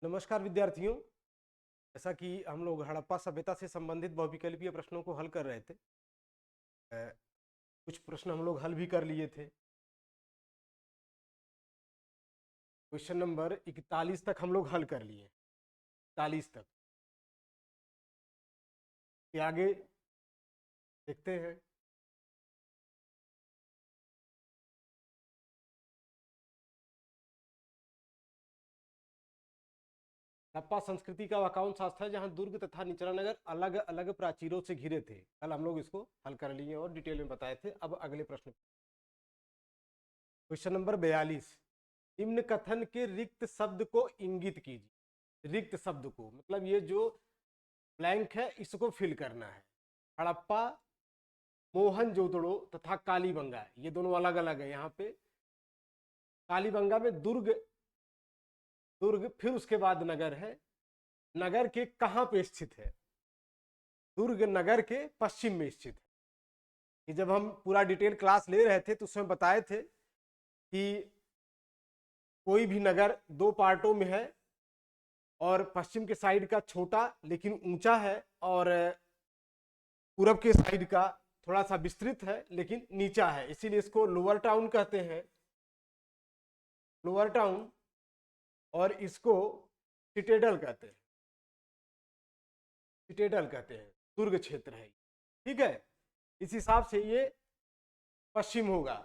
नमस्कार विद्यार्थियों। जैसा कि हम लोग हड़प्पा सभ्यता से संबंधित बहुविकल्पीय प्रश्नों को हल कर रहे थे, कुछ प्रश्न हम लोग हल भी कर लिए थे। क्वेश्चन नंबर 41 तक हम लोग हल कर लिए, 41 तक के आगे देखते हैं। हड़प्पा संस्कृति का वह कौन सा स्थल है जहां दुर्ग तथा निचला नगर अलग अलग प्राचीरों से घिरे थे? कल हम लोग इसको हल कर लिए और डिटेल में बताए थे। अब अगले प्रश्न, क्वेश्चन नंबर 42। निम्न कथन के रिक्त शब्द को इंगित कीजिए। रिक्त शब्द को मतलब ये जो ब्लैंक है इसको फिल करना है। हड़प्पा, मोहनजोदड़ो तथा कालीबंगा, ये दोनों अलग अलग है। यहाँ पे कालीबंगा में दुर्ग, दुर्ग फिर उसके बाद नगर है। नगर के कहां पे स्थित है? दुर्ग नगर के पश्चिम में स्थित है। कि जब हम पूरा डिटेल क्लास ले रहे थे तो उसमें बताए थे कि कोई भी नगर दो पार्टों में है और पश्चिम के साइड का छोटा लेकिन ऊंचा है और पूरब के साइड का थोड़ा सा विस्तृत है लेकिन नीचा है, इसीलिए इसको लोअर टाउन कहते हैं, लोअर टाउन। और इसको सिटेडल कहते हैं, सिटेडल कहते हैं, दुर्ग क्षेत्र है। ठीक है, इस हिसाब से ये पश्चिम होगा,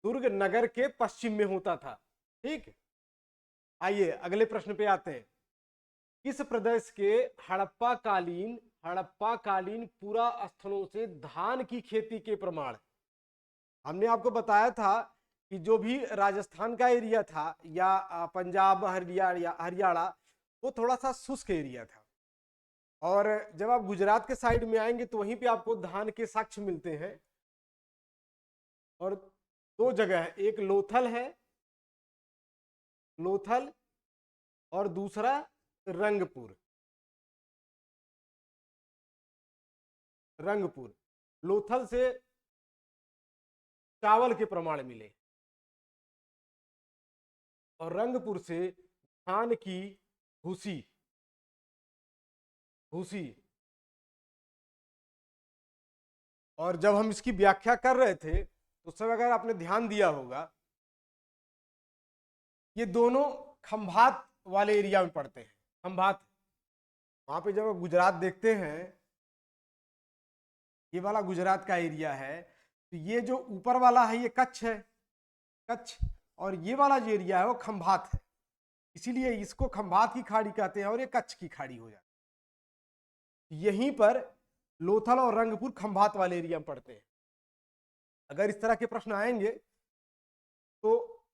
दुर्ग नगर के पश्चिम में होता था। ठीक, आइए अगले प्रश्न पे आते हैं। किस प्रदेश के हड़प्पा कालीन पूरा स्थलों से धान की खेती के प्रमाण? हमने आपको बताया था कि जो भी राजस्थान का एरिया था या पंजाब हरियाणा वो थोड़ा सा शुष्क एरिया था, और जब आप गुजरात के साइड में आएंगे तो वहीं पे आपको धान के साक्ष्य मिलते हैं। और दो जगह है, एक लोथल है, लोथल, और दूसरा रंगपुर, रंगपुर। लोथल से चावल के प्रमाण मिले और रंगपुर से धान की भूसी, भूसी। और जब हम इसकी व्याख्या कर रहे थे तो सब अगर आपने ध्यान दिया होगा, ये दोनों खंभात वाले एरिया में पड़ते हैं। खंभात, वहां पे जब गुजरात देखते हैं, ये वाला गुजरात का एरिया है, तो ये जो ऊपर वाला है ये कच्छ है, कच्छ, और ये वाला जो एरिया है वो खंभात है, इसीलिए इसको खंभात की खाड़ी कहते हैं और ये कच्छ की खाड़ी हो जाती है। यहीं पर लोथल और रंगपुर खंभात वाले एरिया में पड़ते हैं। अगर इस तरह के प्रश्न आएंगे तो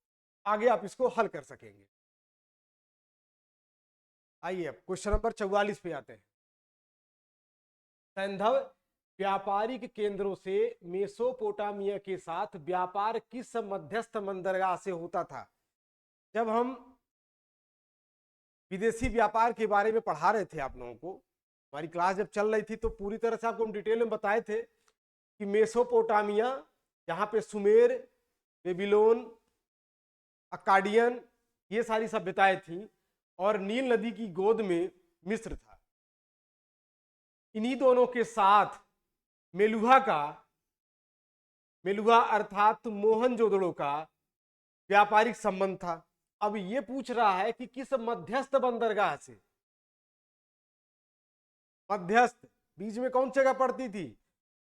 आगे आप इसको हल कर सकेंगे। आइए अब क्वेश्चन नंबर 44 पे आते हैं। सैंधव व्यापारिक केंद्रों से मेसोपोटामिया के साथ व्यापार किस मध्यस्थ बंदरगाह से होता था? जब हम विदेशी व्यापार के बारे में पढ़ा रहे थे आप लोगों को, हमारी क्लास जब चल रही थी तो पूरी तरह से आपको हम डिटेल में बताए थे कि मेसोपोटामिया, जहां पे सुमेर, बेबीलोन, अक्काडियन, ये सारी सभ्यताएं थी, और नील नदी की गोद में मिस्र था। इन्हीं दोनों के साथ मेलुहा अर्थात मोहनजोदड़ो का व्यापारिक संबंध था। अब ये पूछ रहा है कि किस मध्यस्थ बंदरगाह से? मध्यस्थ बीच में कौन जगह पड़ती थी?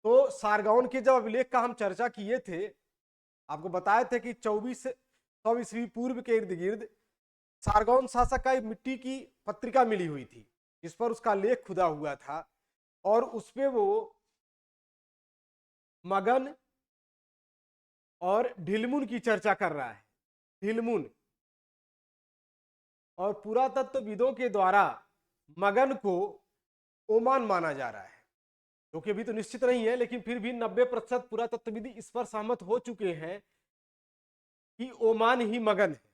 तो सारगौन के जब अभिलेख का हम चर्चा किए थे, आपको बताए थे कि 2400 ईस्वी पूर्व के इर्द गिर्द सारगौन शासक का मिट्टी की पत्रिका मिली हुई थी जिस पर उसका लेख खुदा हुआ था, और उसपे वो मगन और ढिलमुन की चर्चा कर रहा है। ढिलमुन, और पुरातत्वविदों के द्वारा मगन को ओमान माना जा रहा है, जो कि अभी तो निश्चित नहीं है, लेकिन फिर भी 90% पुरातत्वविद इस पर सहमत हो चुके हैं कि ओमान ही मगन है।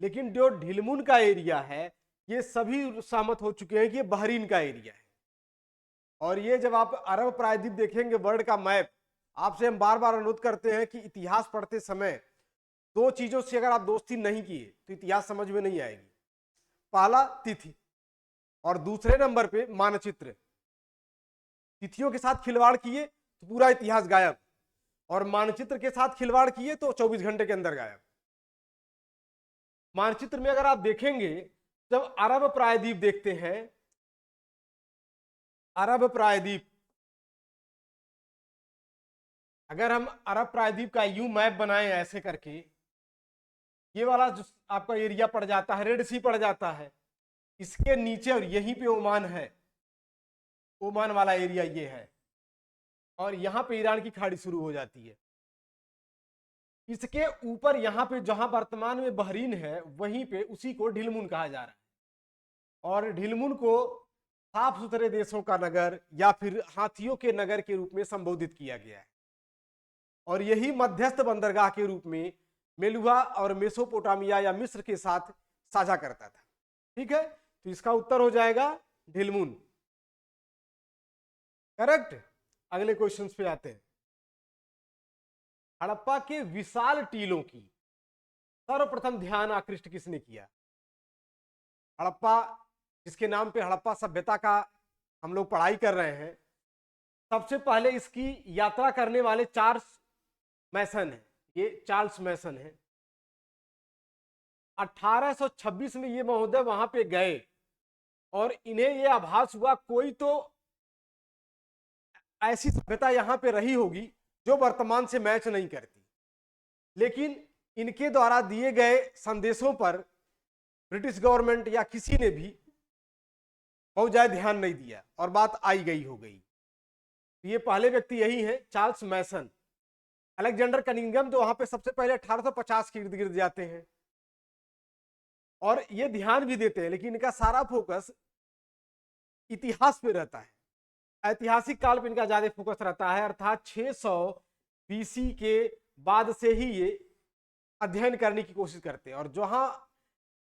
लेकिन जो ढिलमुन का एरिया है ये सभी सहमत हो चुके हैं कि ये बहरीन का एरिया है। और ये जब आप अरब प्रायद्वीप देखेंगे वर्ल्ड का मैप, आपसे हम बार बार अनुरोध करते हैं कि इतिहास पढ़ते समय दो चीजों से अगर आप दोस्ती नहीं किए तो इतिहास समझ में नहीं आएगी। पहला तिथि और दूसरे नंबर पे मानचित्र। तिथियों के साथ खिलवाड़ किए तो पूरा इतिहास गायब, और मानचित्र के साथ खिलवाड़ किए तो 24 घंटे के अंदर गायब। मानचित्र में अगर आप देखेंगे, जब अरब प्रायद्वीप देखते हैं, अरब प्रायद्वीप, अगर हम अरब प्रायद्वीप का यू मैप बनाए ऐसे करके, ये वाला जो आपका एरिया पड़ जाता है, रेड सी पड़ जाता है, इसके नीचे और यहीं पे ओमान है, ओमान वाला एरिया ये है, और यहां पे ईरान की खाड़ी शुरू हो जाती है। इसके ऊपर यहां पे जहां वर्तमान में बहरीन है, वहीं पे उसी को ढिलमुन कहा जा रहा है, और ढिलमुन को साफ सुथरे देशों का नगर या फिर हाथियों के नगर के रूप में संबोधित किया गया है, और यही मध्यस्थ बंदरगाह के रूप में मेलुहा और मेसोपोटामिया या मिस्र के साथ साझा करता था। ठीक है, तो इसका उत्तर हो जाएगा ढिलमुन। करेक्ट। अगले क्वेश्चन पे आते हैं। हड़प्पा के विशाल टीलों की सर्वप्रथम ध्यान आकृष्ट किसने किया? हड़प्पा, जिसके नाम पे हड़प्पा सभ्यता का हम लोग पढ़ाई कर रहे हैं, सबसे पहले इसकी यात्रा करने वाले चार्ल्स मैसन है। ये चार्ल्स मैसन है। 1826 में ये महोदय वहां पे गए और इन्हें ये आभास हुआ कोई तो ऐसी सभ्यता यहां पे रही होगी जो वर्तमान से मैच नहीं करती, लेकिन इनके द्वारा दिए गए संदेशों पर ब्रिटिश गवर्नमेंट या किसी ने भी बहुत ज्यादा ध्यान नहीं दिया और बात आई गई हो गई। ये पहले व्यक्ति यही है, चार्ल्स मैसन। अलेक्जेंडर कनिंघम तो वहां पे सबसे पहले 1850 के इर्द गिर्द जाते हैं और ये ध्यान भी देते हैं, लेकिन इनका सारा फोकस इतिहास पे रहता है, ऐतिहासिक काल पे इनका ज्यादा फोकस रहता है, अर्थात 600 बीसी के बाद से ही ये अध्ययन करने की कोशिश करते हैं, और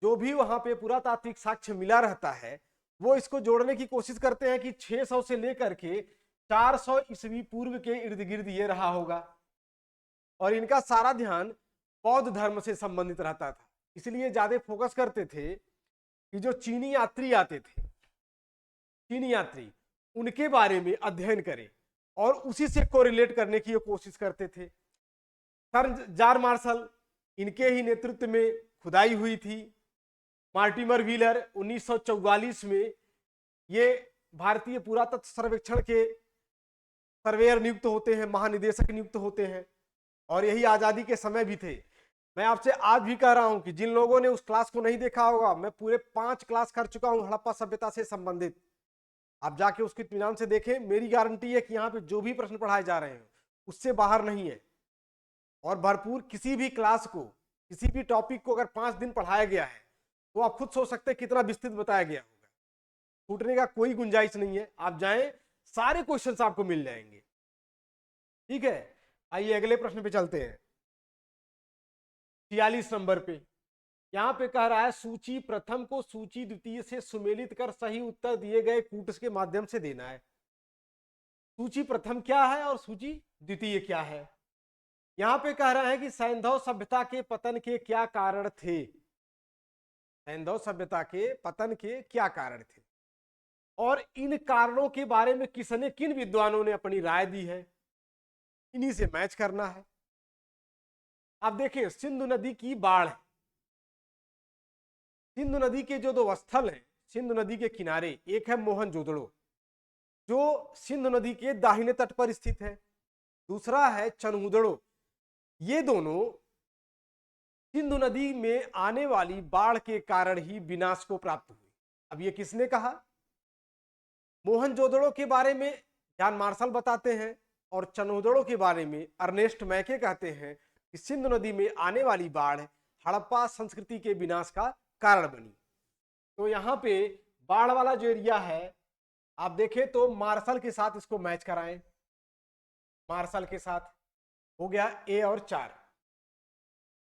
जो भी वहां पे पुरातात्विक साक्ष्य मिला रहता है वो इसको जोड़ने की कोशिश करते हैं कि 600 से लेकर के 400 ईस्वी पूर्व के इर्द गिर्द ये रहा होगा, और इनका सारा ध्यान बौद्ध धर्म से संबंधित रहता था। इसलिए ज्यादा फोकस करते थे कि जो चीनी यात्री आते थे, चीनी यात्री, उनके बारे में अध्ययन करें और उसी से कोरिलेट करने की कोशिश करते थे। सर जॉर्ज मार्शल, इनके ही नेतृत्व में खुदाई हुई थी। मार्टिमर व्हीलर 1944 में ये भारतीय पुरातत्व सर्वेक्षण के सर्वेयर नियुक्त होते हैं, महानिदेशक नियुक्त होते हैं, और यही आजादी के समय भी थे। मैं आपसे आज भी कह रहा हूं कि जिन लोगों ने उस क्लास को नहीं देखा होगा, मैं पूरे 5 क्लास कर चुका हूं हड़प्पा सभ्यता से संबंधित, आप जाके उसके इत्मीनान से देखें। मेरी गारंटी है कि यहाँ पे जो भी प्रश्न पढ़ाए जा रहे हैं उससे बाहर नहीं है, और भरपूर किसी भी क्लास को, किसी भी टॉपिक को अगर 5 दिन पढ़ाया गया है तो आप खुद सोच सकते हैं कितना विस्तृत बताया गया होगा। छूटने का कोई गुंजाइश नहीं है, आप जाएं सारे क्वेश्चंस आपको मिल जाएंगे। ठीक है, आइए अगले प्रश्न पे चलते हैं। 46 नंबर पे यहां पे कह रहा है सूची प्रथम को सूची द्वितीय से सुमेलित कर सही उत्तर दिए गए कूटस के माध्यम से देना है। सूची प्रथम क्या है और सूची द्वितीय क्या है? यहां पे कह रहा है कि सैंधव सभ्यता के पतन के क्या कारण थे, सैंधव सभ्यता के पतन के क्या कारण थे, और इन कारणों के बारे में किसने, किन विद्वानों ने अपनी राय दी है, इन्हीं से मैच करना है। आप देखिए, सिंधु नदी की बाढ़, सिंधु नदी के जो 2 स्थल हैं सिंधु नदी के किनारे, एक है मोहनजोदड़ो जो सिंधु नदी के दाहिने तट पर स्थित है, दूसरा है चनहुदड़ो। ये दोनों सिंधु नदी में आने वाली बाढ़ के कारण ही विनाश को प्राप्त हुए। अब ये किसने कहा? मोहनजोदड़ो के बारे में जॉन मार्शल बताते हैं, और चनहुदड़ो के बारे में अर्नेस्ट मैके कहते हैं कि सिंधु नदी में आने वाली बाढ़ हड़प्पा संस्कृति के विनाश का कारण बनी। तो यहाँ पे बाढ़ वाला जो एरिया है, आप देखें तो मार्शल के साथ इसको मैच कराएं, मार्शल के साथ हो गया A और 4।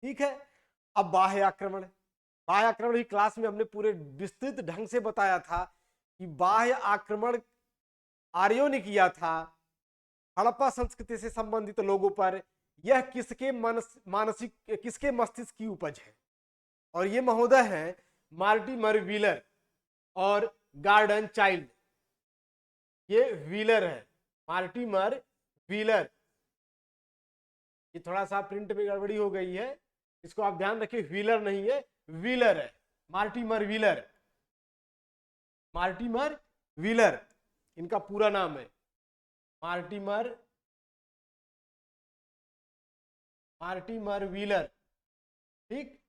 ठीक है, अब बाह्य आक्रमण, बाह्य आक्रमण की क्लास में हमने पूरे विस्तृत ढंग से बताया था कि बाह्य आक्रमण आर्यों ने किया था हड़प्पा संस्कृति से संबंधित लोगों पर। यह किसके मानसिक, किसके मस्तिष्क की उपज है, और ये महोदय हैं मार्टिमर व्हीलर और गार्डन चाइल्ड। ये व्हीलर है, मार्टिमर व्हीलर। ये थोड़ा सा प्रिंट में गड़बड़ी हो गई है, इसको आप ध्यान रखिए, व्हीलर नहीं है, व्हीलर है, मार्टिमर व्हीलर। मार्टिमर व्हीलर इनका पूरा नाम है, मार्टिमर व्हीलर, ठीक।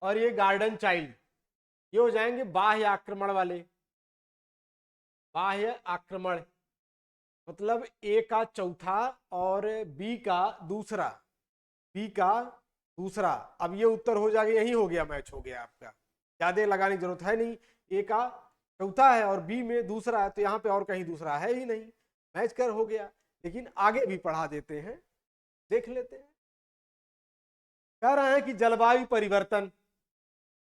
और ये गार्डन चाइल्ड, ये हो जाएंगे बाह्य आक्रमण वाले। बाह्य आक्रमण मतलब ए का चौथा और बी का दूसरा, बी का दूसरा। अब ये उत्तर हो जाएगा, यही हो गया, मैच हो गया आपका, ज्यादा लगाने की जरूरत है नहीं। ए का चौथा है और बी में दूसरा है, तो यहाँ पे और कहीं दूसरा है ही नहीं, मैच कर हो गया। लेकिन आगे भी पढ़ा देते हैं, देख लेते हैं। कह रहे हैं कि जलवायु परिवर्तन,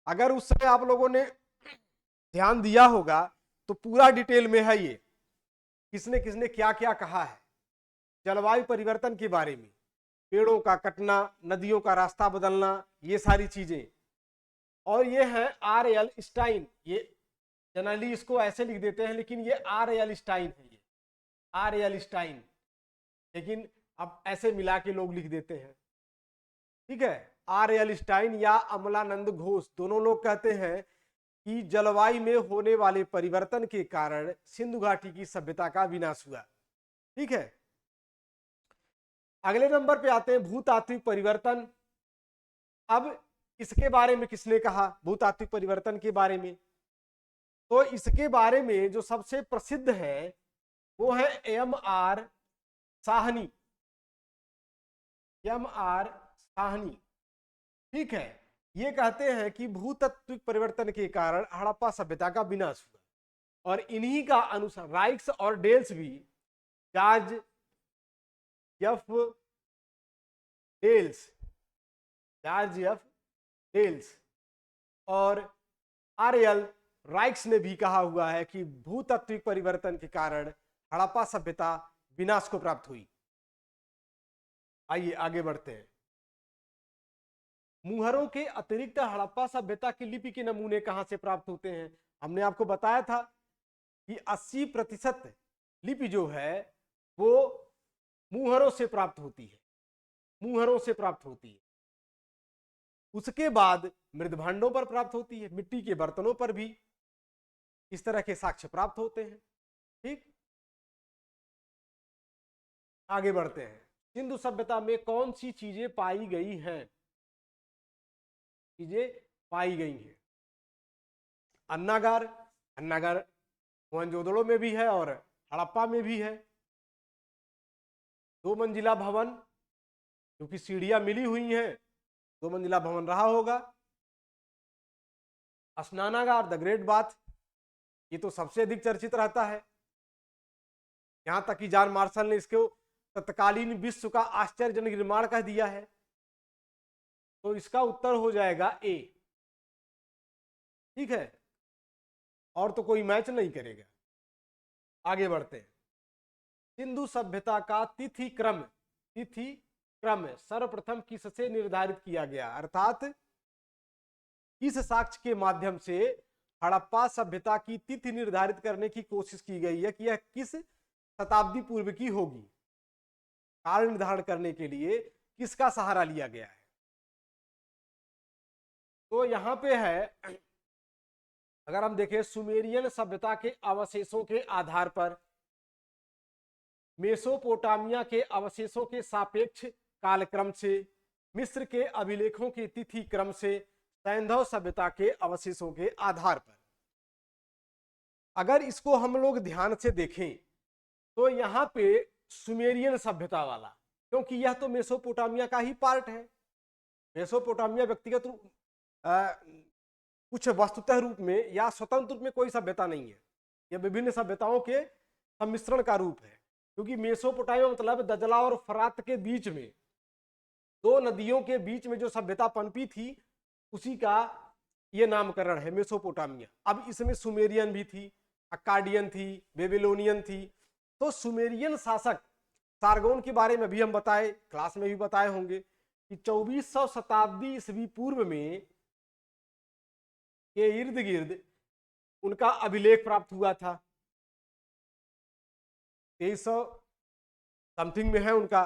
अगर उस समय आप लोगों ने ध्यान दिया होगा तो पूरा डिटेल में है ये, किसने किसने क्या क्या कहा है जलवायु परिवर्तन के बारे में। पेड़ों का कटना, नदियों का रास्ता बदलना, ये सारी चीजें। और ये है R.L. स्टाइन, ये जनरली इसको ऐसे लिख देते हैं, लेकिन ये R.L. स्टाइन है, ये R.L. स्टाइन, लेकिन अब ऐसे मिला के लोग लिख देते हैं, ठीक है। R.L. स्टाइन या अमलानंद घोष, दोनों लोग कहते हैं कि जलवायु में होने वाले परिवर्तन के कारण सिंधु घाटी की सभ्यता का विनाश हुआ, ठीक है। अगले नंबर पे आते हैं भूतात्विक परिवर्तन। अब इसके बारे में किसने कहा, भूतात्विक परिवर्तन के बारे में? तो इसके बारे में जो सबसे प्रसिद्ध है वो है M.R. साहनी, M.R. साहनी, ठीक है। ये कहते हैं कि भूतात्विक परिवर्तन के कारण हड़प्पा सभ्यता का विनाश हुआ, और इन्हीं का अनुसार राइक्स और डेल्स भी, George F Dales, George F Dales और R.L. राइक्स ने भी कहा हुआ है कि भूतात्विक परिवर्तन के कारण हड़प्पा सभ्यता विनाश को प्राप्त हुई। आइए आगे बढ़ते हैं। मुहरों के अतिरिक्त हड़प्पा सभ्यता की लिपि के नमूने कहां से प्राप्त होते हैं? हमने आपको बताया था कि 80% लिपि जो है वो मुहरों से प्राप्त होती है, मुहरों से प्राप्त होती है। उसके बाद मृदभांडों पर प्राप्त होती है, मिट्टी के बर्तनों पर भी इस तरह के साक्ष्य प्राप्त होते हैं, ठीक। आगे बढ़ते हैं। सिंधु सभ्यता में कौन सी चीजें पाई गई हैं? चीजें पाई गई हैं, अन्नागार, अन्नागार मोहनजोदड़ो में भी है और हड़प्पा में भी है। 2 मंजिला भवन, क्योंकि सीढ़ियां मिली हुई हैं, 2 मंजिला भवन रहा होगा। स्नानागार, द ग्रेट बाथ, ये तो सबसे अधिक चर्चित रहता है, यहां तक कि जॉन मार्शल ने इसको तत्कालीन विश्व का आश्चर्यजनक निर्माण कह दिया है। तो इसका उत्तर हो जाएगा ए, ठीक है, और तो कोई मैच नहीं करेगा। आगे बढ़ते हैं। सिंधु सभ्यता का तिथि क्रम, तिथि क्रम सर्वप्रथम किससे निर्धारित किया गया, अर्थात किस साक्ष्य के माध्यम से हड़प्पा सभ्यता की तिथि निर्धारित करने की कोशिश की गई है कि यह किस शताब्दी पूर्व की होगी? काल निर्धारण करने के लिए किसका सहारा लिया गया है? तो यहां पे है, अगर हम देखें सुमेरियन सभ्यता के अवशेषों के आधार पर मेसोपोटामिया के अवशेषों के सापेक्ष कालक्रम से, मिस्र के अभिलेखों के तिथि क्रम से, सैंधव सभ्यता के अवशेषों के आधार पर। अगर इसको हम लोग ध्यान से देखें तो यहाँ पे सुमेरियन सभ्यता वाला, क्योंकि यह तो मेसोपोटामिया का ही पार्ट है। मेसोपोटामिया व्यक्तिगत रूप कुछ वस्तुतः रूप में या स्वतंत्र रूप में कोई सभ्यता नहीं है, यह विभिन्न सभ्यताओं के सम्मिश्रण का रूप है। क्योंकि मेसोपोटामिया मतलब दजला और फरात के बीच में, 2 नदियों के बीच में जो सभ्यता पनपी थी, उसी का ये नामकरण है मेसोपोटामिया। अब इसमें सुमेरियन भी थी, अक्काडियन थी, बेबीलोनियन थी। तो सुमेरियन शासक सारगोन के बारे में भी हम बताए, क्लास में भी बताए होंगे कि 2400 शताब्दी ईस्वी पूर्व में के इर्द गिर्द उनका अभिलेख प्राप्त हुआ था। 2300 समथिंग में है उनका,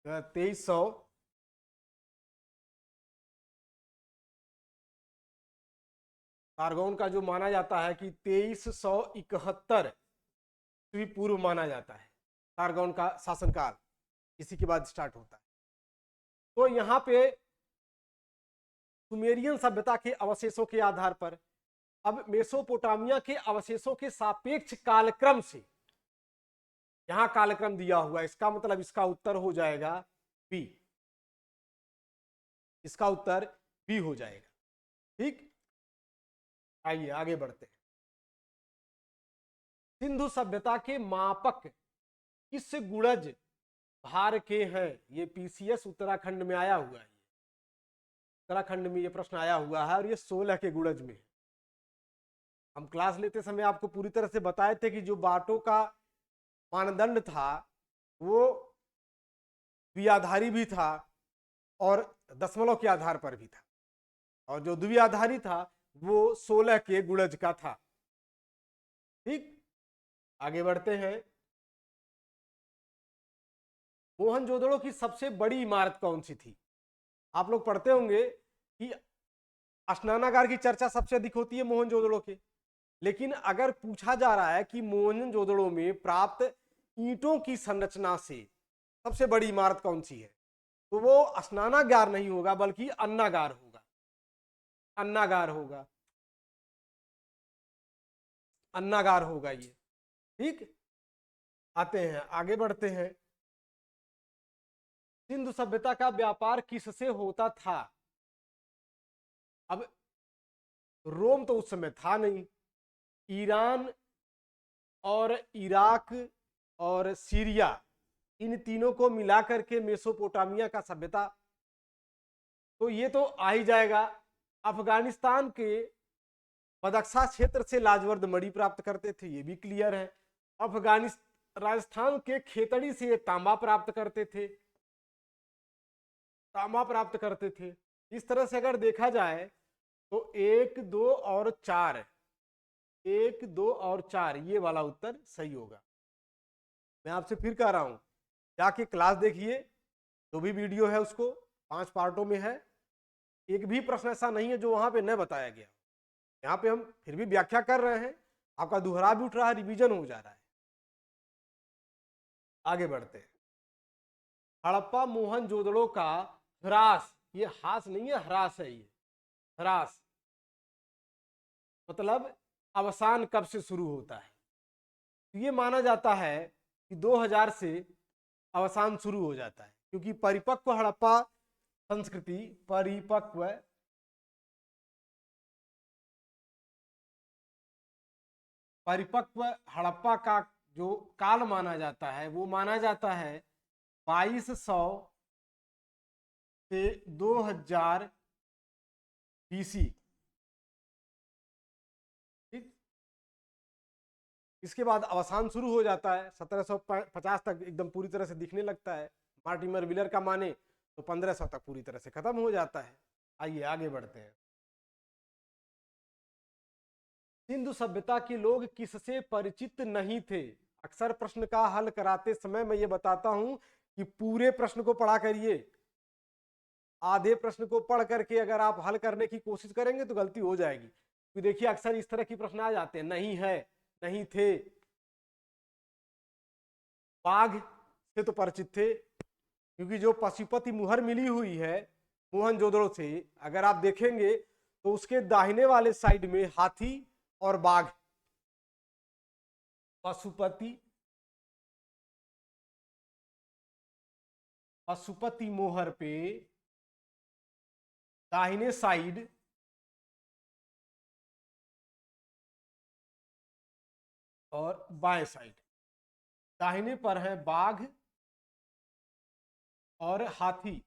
2300 सारगौन का जो माना जाता है कि 2371 ईस्वी पूर्व माना जाता है सारगौन का शासनकाल, इसी के बाद स्टार्ट होता है। तो यहाँ पे सुमेरियन सभ्यता के अवशेषों के आधार पर अब मेसोपोटामिया के अवशेषों के सापेक्ष कालक्रम से, यहां कालक्रम दिया हुआ है, इसका मतलब इसका उत्तर हो जाएगा बी, इसका उत्तर बी हो जाएगा। ठीक, आइए आगे बढ़ते हैं। सिंधु सभ्यता के मापक किस गुणज भार के हैं? ये पीसीएस उत्तराखंड में आया हुआ है, उत्तराखंड में ये प्रश्न आया हुआ है और ये 16 के गुणज में है। हम क्लास लेते समय आपको पूरी तरह से बताए थे कि जो बाटों का मानदंड था वो द्विआधारी भी था और दशमलव के आधार पर भी था, और जो द्विआधारी था वो 16 के गुणज का था। ठीक, आगे बढ़ते हैं। मोहनजोदड़ो की सबसे बड़ी इमारत कौन सी थी? आप लोग पढ़ते होंगे कि स्नानागार की चर्चा सबसे अधिक होती है मोहनजोदड़ो के, लेकिन अगर पूछा जा रहा है कि मोहनजोदड़ो में प्राप्त ईंटों की संरचना से सबसे बड़ी इमारत कौन सी है, तो वो स्नानागार नहीं होगा बल्कि अन्नागार होगा, अन्नागार होगा, अन्नागार होगा ये। ठीक, आते हैं आगे बढ़ते हैं। सिंधु सभ्यता का व्यापार किससे होता था? अब रोम तो उस समय था नहीं, ईरान और इराक और सीरिया, इन तीनों को मिलाकर के मेसोपोटामिया का सभ्यता, तो ये तो आ ही जाएगा। अफगानिस्तान के बदख्शा क्षेत्र से लाजवर्द मणि प्राप्त करते थे, ये भी क्लियर है। अफगानिस्तान राजस्थान के खेतड़ी से तांबा प्राप्त करते थे, तांबा प्राप्त करते थे। इस तरह से अगर देखा जाए तो 1, 2 और 4, 1, 2 और 4 ये वाला उत्तर सही होगा। मैं आपसे फिर कह रहा हूं, जाके क्लास देखिए, जो भी वीडियो है उसको 5 पार्टों में है, एक भी प्रश्न ऐसा नहीं है जो वहां पे न बताया गया। यहाँ पे हम फिर भी व्याख्या कर रहे हैं, आपका दोहरा भी उठ रहा है, रिवीजन हो जा रहा है। आगे बढ़ते हैं। हड़प्पा मोहनजोदड़ो का ह्रास, ये हास नहीं है, ह्रास है, ये ह्रास मतलब अवसान कब से शुरू होता है? तो ये माना जाता है कि 2000 से अवसान शुरू हो जाता है, क्योंकि परिपक्व हड़प्पा संस्कृति, परिपक्व हड़प्पा का जो काल माना जाता है वो माना जाता है 2200 से 2000 बीसी। ठीक, इसके बाद अवसान शुरू हो जाता है 1750 तक एकदम पूरी तरह से दिखने लगता है। मार्टिमर विलर का माने तो 1500 तक पूरी तरह से खत्म हो जाता है। आइए आगे बढ़ते हैं। सिंधु सभ्यता के लोग किससे परिचित नहीं थे? अक्सर प्रश्न का हल कराते समय मैं ये बताता हूं कि पूरे प्रश्न को पढ़ा करिए, आधे प्रश्न को पढ़ करके अगर आप हल करने की कोशिश करेंगे तो गलती हो जाएगी। तो देखिए अक्सर इस तरह की प्रश्न आ जाते हैं, नहीं है, नहीं थे। बाघ से तो परिचित थे, क्योंकि जो पशुपति मुहर मिली हुई है मोहनजोदड़ो से, अगर आप देखेंगे तो उसके दाहिने वाले साइड में हाथी और बाघ, पशुपति पशुपति मोहर पे दाहिने साइड और बाएं साइड, दाहिने पर है बाघ और हाथी,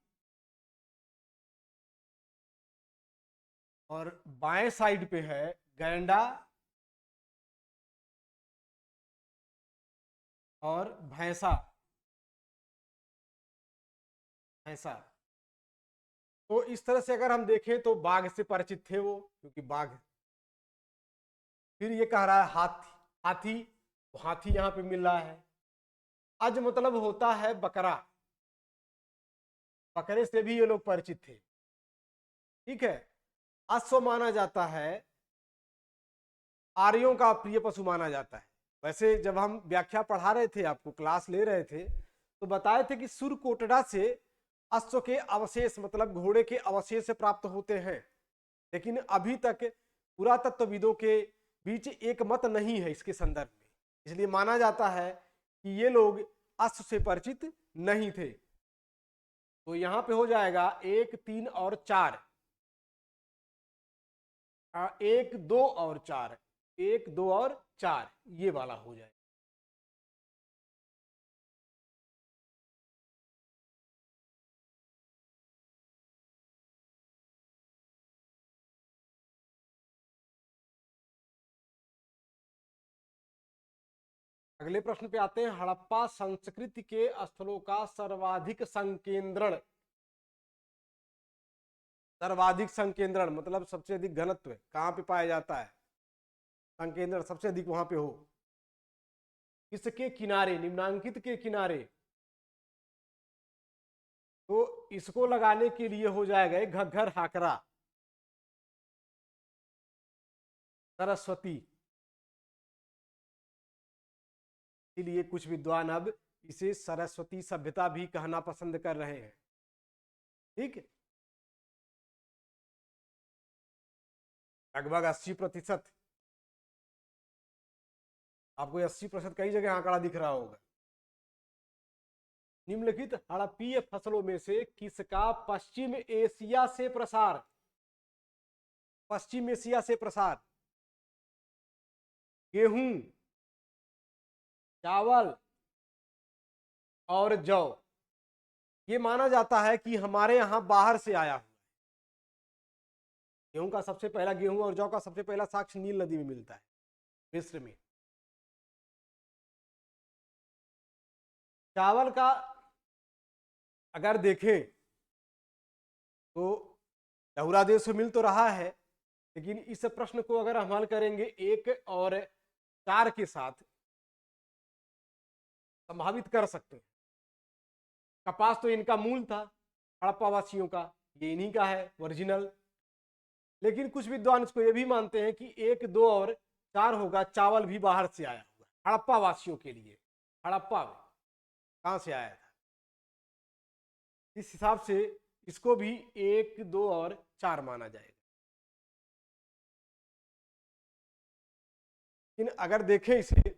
और बाएं साइड पे है गैंडा और भैंसा, भैंसा। तो इस तरह से अगर हम देखें तो बाघ से परिचित थे वो, क्योंकि बाघ। फिर ये कह रहा है हाथी, हाथी, तो हाथी यहां पे मिल रहा है। अज मतलब होता है बकरा, बकरे से भी ये लोग परिचित थे। ठीक है। अश्व माना जाता है, आर्यों का प्रिय पशु माना जाता है। वैसे जब हम व्याख्या पढ़ा रहे थे, आपको क्लास ले रहे थे, तो बताए थे कि सुरकोटड़ा से अश्व के अवशेष मतलब घोड़े के अवशेष प्राप्त होते हैं, लेकिन अभी तक पुरातत्वविदों के बीच एक मत नहीं है इसके संदर्भ में, इसलिए माना जाता है कि ये लोग अश्व से परिचित नहीं थे। तो यहां पे हो जाएगा 1, 3 और 4, 1, 2 और 4, 1, 2 और 4, ये वाला हो जाए। अगले प्रश्न पे आते हैं। हड़प्पा संस्कृति के स्थलों का सर्वाधिक संकेंद्रण, सर्वाधिक संकेंद्रण मतलब सबसे अधिक घनत्व कहां पे पाया जाता है, संकेंद्रण सबसे अधिक वहां पे हो, किसके किनारे, निम्नांकित के किनारे। तो इसको लगाने के लिए हो जाएगा घग्घर हाकरा, सरस्वती। इसलिए कुछ विद्वान अब इसे सरस्वती सभ्यता भी कहना पसंद कर रहे हैं। ठीक, लगभग 80%, आपको 80% कई जगह आंकड़ा दिख रहा होगा। निम्नलिखित हड़प्पीय फसलों में से किसका पश्चिम एशिया से प्रसार, पश्चिम एशिया से प्रसार, गेहूं, चावल और जौ। ये माना जाता है कि हमारे यहां बाहर से आया हुआ। गेहूं का सबसे पहला, गेहूं और जौ का सबसे पहला साक्ष्य नील नदी में मिलता है, मिस्र में। चावल का अगर देखें तो लहुरा देश से मिल तो रहा है, लेकिन इस प्रश्न को अगर हम हल करेंगे 1 और 4 के साथ संभावित कर सकते हैं। कपास तो इनका मूल था, हड़प्पा वासियों का, ये इन्हीं का है ओरिजिनल। लेकिन कुछ विद्वान इसको ये भी मानते हैं कि 1, 2 और 4 होगा, चावल भी बाहर से आया हुआ हड़प्पा वासियों के लिए। हड़प्पा में कहां से आया था, इस हिसाब से इसको भी 1, 2 और 4 माना जाएगा। लेकिन अगर देखें इसे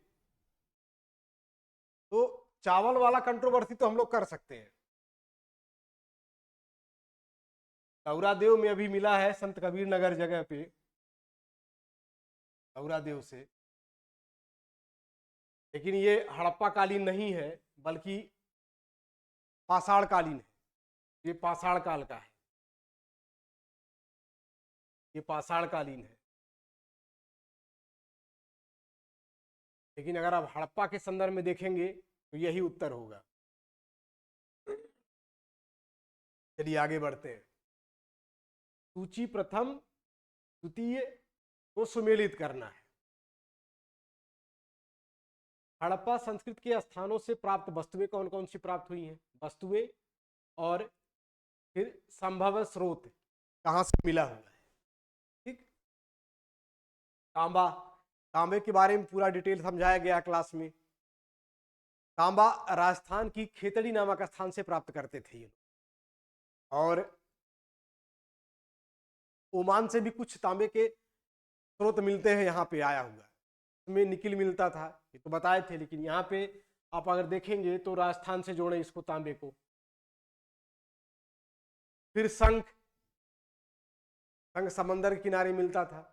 तो चावल वाला कंट्रोवर्सी तो हम लोग कर सकते हैं। लहुरादेव में अभी मिला है संत कबीर नगर जगह पे, लहुरादेव से, लेकिन ये हड़प्पा कालीन नहीं है बल्कि पाषाण कालीन है। ये पाषाण काल का है, ये पाषाण कालीन है। लेकिन अगर आप हड़प्पा के संदर्भ में देखेंगे तो यही उत्तर होगा। चलिए आगे बढ़ते हैं। सूची प्रथम द्वितीय को सुमेलित करना है। हड़प्पा संस्कृति के स्थानों से प्राप्त वस्तुएं कौन कौन सी प्राप्त हुई हैं, वस्तुएं, और फिर संभव स्रोत कहां से मिला हुआ है। ठीक, तांबा, तांबे के बारे में पूरा डिटेल समझाया गया क्लास में। तांबा राजस्थान की खेतड़ी नामक स्थान से प्राप्त करते थे ये, और ओमान से भी कुछ तांबे के स्रोत मिलते हैं यहाँ पे आया हुआ। इसमें निकिल मिलता था, ये तो बताए थे, लेकिन यहाँ पे आप अगर देखेंगे तो राजस्थान से जोड़े इसको, तांबे को। फिर शंख, शंख समंदर के किनारे मिलता था,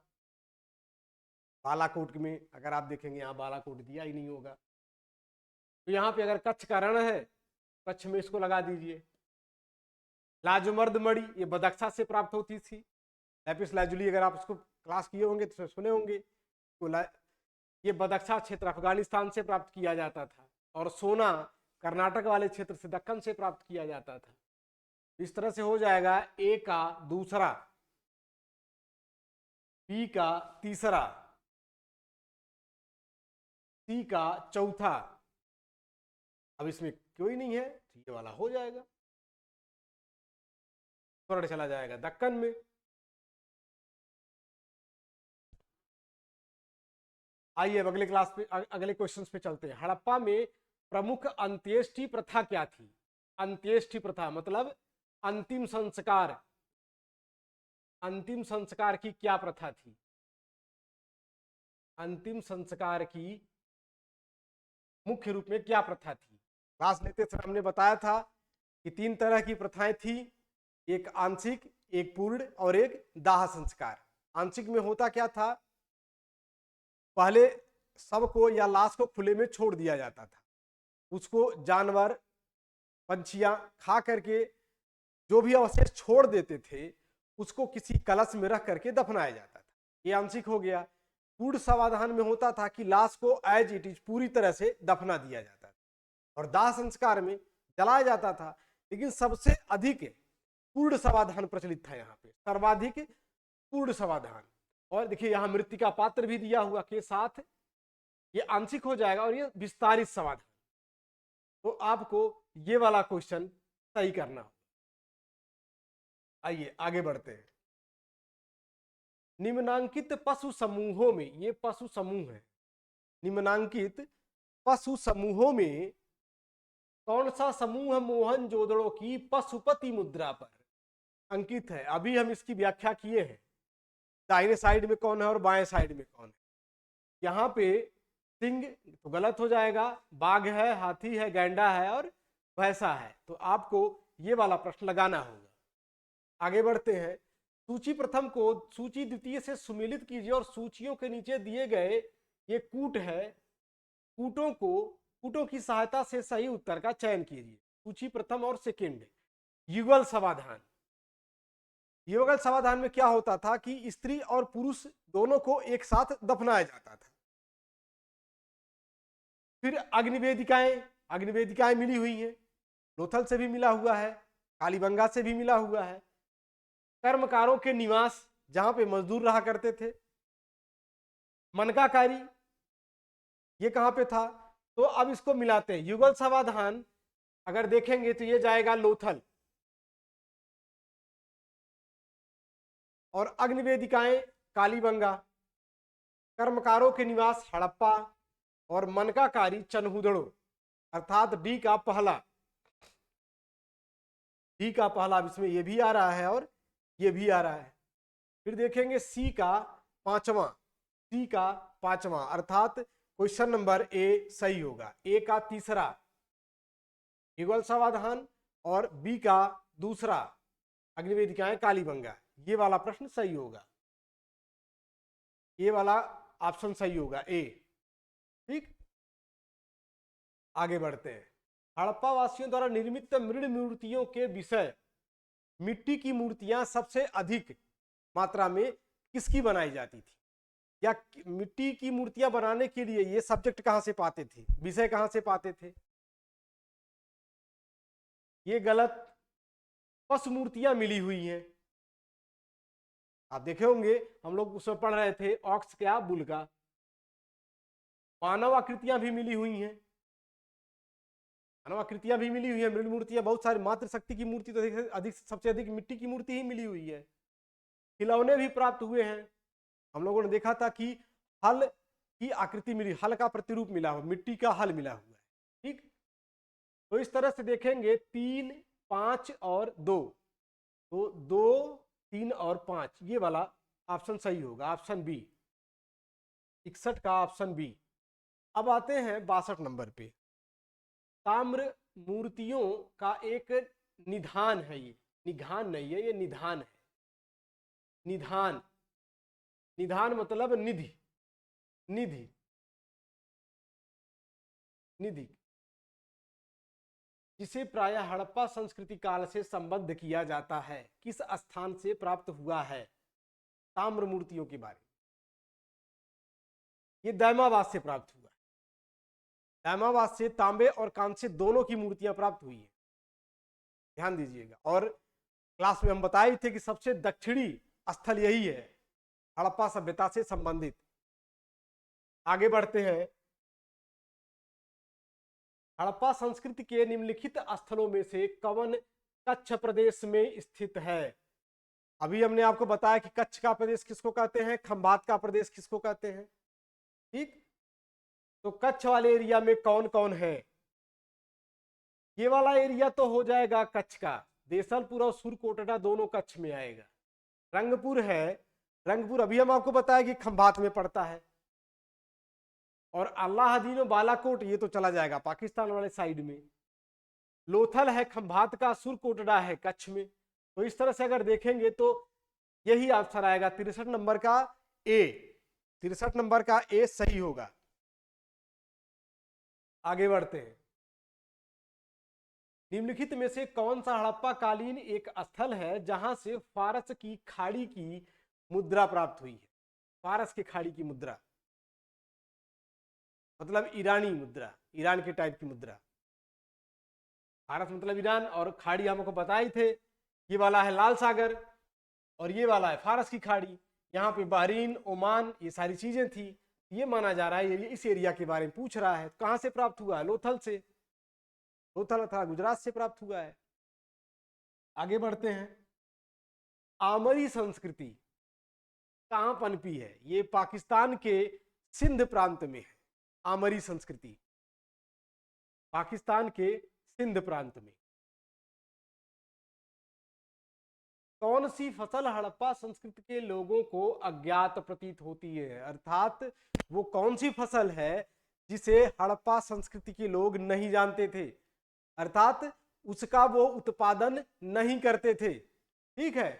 बालाकोट में अगर आप देखेंगे, यहाँ बालाकोट दिया ही नहीं होगा। तो यहाँ पे अगर कच्छ का रण है, कच्छ में इसको लगा दीजिए। लाजमर्द मणि ये बदख्शा से प्राप्त होती थी। लैपिस लाजुली अगर आप उसको क्लास किए होंगे तो सुने होंगे, तो ये बदख्शा क्षेत्र अफगानिस्तान से प्राप्त किया जाता था, और सोना कर्नाटक वाले क्षेत्र से, दक्कन से प्राप्त किया जाता था। इस तरह से हो जाएगा ए का दूसरा, बी का तीसरा, सी का चौथा। अब इसमें कोई नहीं है तो ये वाला हो जाएगा, स्वर्ण चला जाएगा दक्कन में। आइए अब अगले क्लास पे, अगले क्वेश्चंस पे चलते हैं। हड़प्पा में प्रमुख अंत्येष्टि प्रथा क्या थी? अंत्येष्टि प्रथा मतलब अंतिम संस्कार, अंतिम संस्कार की क्या प्रथा थी? अंतिम संस्कार की मुख्य रूप में क्या प्रथा थी? क्लास लेते समय हमने बताया था कि 3 तरह की प्रथाएं थी, एक आंशिक, एक पूर्ण और एक दाह संस्कार। आंशिक में होता क्या था, पहले सबको या लाश को खुले में छोड़ दिया जाता था, उसको जानवर पंछियां खा करके जो भी अवशेष छोड़ देते थे उसको किसी कलश में रख करके दफनाया जाता था, ये आंशिक हो गया। पूर्ण समाधान में होता था कि लाश को एज इट इज पूरी तरह से दफना दिया जाता था, और दाह संस्कार में जलाया जाता था। लेकिन सबसे अधिक पूर्ण समाधान प्रचलित था, यहाँ पे सर्वाधिक पूर्ण समाधान। और देखिए यहाँ मृतिका पात्र भी दिया हुआ के साथ, ये आंशिक हो जाएगा और ये विस्तारित समाधान। तो आपको ये वाला क्वेश्चन सही करना हो। आइए आगे बढ़ते हैं। निम्नांकित पशु समूहों में, ये पशु समूह है, निम्नांकित पशु समूहों में कौन सा समूह मोहनजोदड़ो की पशुपति मुद्रा पर अंकित है? अभी हम इसकी व्याख्या किए हैं, दाहिने साइड में कौन है और बाएं साइड में कौन है। यहाँ पे सिंह तो गलत हो जाएगा, बाघ है, हाथी है, गैंडा है और भैंसा है, तो आपको ये वाला प्रश्न लगाना होगा। आगे बढ़ते हैं। सूची प्रथम को सूची द्वितीय से सुमेलित कीजिए और सूचियों के नीचे दिए गए ये कूट है, कूटों की सहायता से सही उत्तर का चयन कीजिए। सूची प्रथम और सेकंड, युगल समाधान। युगल समाधान में क्या होता था कि स्त्री और पुरुष दोनों को एक साथ दफनाया जाता था। फिर अग्निवेदिकाएं, अग्निवेदिकाएं मिली हुई हैं, लोथल से भी मिला हुआ है, कालीबंगा से भी मिला हुआ है। कर्मकारों के निवास, जहां पे मजदूर रहा करते थे। मनकाकारी, ये कहां पे था? तो अब इसको मिलाते हैं। युगल समाधान अगर देखेंगे तो ये जाएगा लोथल, और अग्निवेदिकाएं कालीबंगा, कर्मकारों के निवास हड़प्पा, और मनकाकारी चनहुदड़ो, अर्थात डी का पहला, डी का पहला। इसमें ये भी आ रहा है और ये भी आ रहा है। फिर देखेंगे सी का पांचवा, सी का पांचवा, अर्थात क्वेश्चन नंबर ए सही होगा। ए का तीसरा युगल समाधान और बी का दूसरा अग्निवेदिकाएं कालीबंगा, ये वाला प्रश्न सही होगा, ये वाला ऑप्शन सही होगा ए। ठीक, आगे बढ़ते हैं। हड़प्पा वासियों द्वारा निर्मित मृण मूर्तियों के विषय, मिट्टी की मूर्तियां सबसे अधिक मात्रा में किसकी बनाई जाती थी? या मिट्टी की मूर्तियां बनाने के लिए ये सब्जेक्ट कहां से पाते थे, विषय कहां से पाते थे? ये गलत, पशु मूर्तियां मिली हुई हैं। आप देखे होंगे हम लोग उसमें पढ़ रहे थे ऑक्स क्या, बुल का। मानव आकृतियां भी मिली हुई हैं, मानव आकृतियां भी मिली हुई है, मृण मूर्तियां बहुत सारी। मातृशक्ति की मूर्ति तो अधिक, सबसे अधिक मिट्टी की मूर्ति ही मिली हुई है। खिलौने भी प्राप्त हुए हैं, हम लोगों ने देखा था कि हल की आकृति मिली, हल का प्रतिरूप मिला हो, मिट्टी का हल मिला हुआ है। ठीक, तो इस तरह से देखेंगे 3, 5 और 2, तो 2, 3 और 5, ये वाला ऑप्शन सही होगा, ऑप्शन बी, 61 का ऑप्शन बी। अब आते हैं 62 नंबर पे। ताम्र मूर्तियों का एक निधान है, ये निधान नहीं है, ये निधान है। निधान, निधान मतलब निधि, निधि, निधि, जिसे प्रायः हड़प्पा संस्कृति काल से संबद्ध किया जाता है, किस स्थान से प्राप्त हुआ है? ताम्र मूर्तियों के बारे में, ये दैमाबाद से प्राप्त हुआ है। दैमाबाद से तांबे और कांसे दोनों की मूर्तियां प्राप्त हुई है, ध्यान दीजिएगा। और क्लास में हम बताए थे कि सबसे दक्षिणी स्थल यही है, हड़प्पा सभ्यता से संबंधित। आगे बढ़ते हैं। हड़प्पा संस्कृति के निम्नलिखित स्थलों में से कौन कच्छ प्रदेश में स्थित है? अभी हमने आपको बताया कि कच्छ का प्रदेश किसको कहते हैं, खंभात का प्रदेश किसको कहते हैं। ठीक, तो कच्छ वाले एरिया में कौन कौन है? ये वाला एरिया तो हो जाएगा कच्छ का, देसलपुर और सुरकोटड़ा दोनों कच्छ में आएगा। रंगपुर है, रंगपुर अभी हम आपको बताया कि खंभात में पड़ता है। और अल्लाहदीन और बालाकोट ये तो चला जाएगा पाकिस्तान वाले साइड में। लोथल है खंभात का, सुरकोटड़ा है कच्छ में। तो इस तरह से अगर देखेंगे तो यही आंसर आएगा 63 नंबर का ए, 63 नंबर का ए सही होगा। आगे बढ़ते हैं। निम्नलिखित में से कौन सा हड़प्पा कालीन एक स्थल है जहां से फारस की खाड़ी की मुद्रा प्राप्त हुई है? फारस की खाड़ी की मुद्रा मतलब ईरानी मुद्रा, ईरान के टाइप की मुद्रा। फारस मतलब ईरान, और खाड़ी हमको बताए थे, ये वाला है लाल सागर और ये वाला है फारस की खाड़ी। यहाँ पे बहरीन, ओमान, ये सारी चीजें थी। ये माना जा रहा है ये इस एरिया के बारे में पूछ रहा है। कहां से प्राप्त हुआ है? लोथल से। लोथल था गुजरात से प्राप्त हुआ है। आगे बढ़ते हैं। आमरी संस्कृति कहां पनपी है? ये पाकिस्तान के सिंध प्रांत में है। आमरी संस्कृति पाकिस्तान के सिंध प्रांत में। कौन सी फसल हड़प्पा संस्कृति के लोगों को अज्ञात प्रतीत होती है? अर्थात वो कौन सी फसल है जिसे हड़प्पा संस्कृति के लोग नहीं जानते थे, अर्थात उसका वो उत्पादन नहीं करते थे। ठीक है,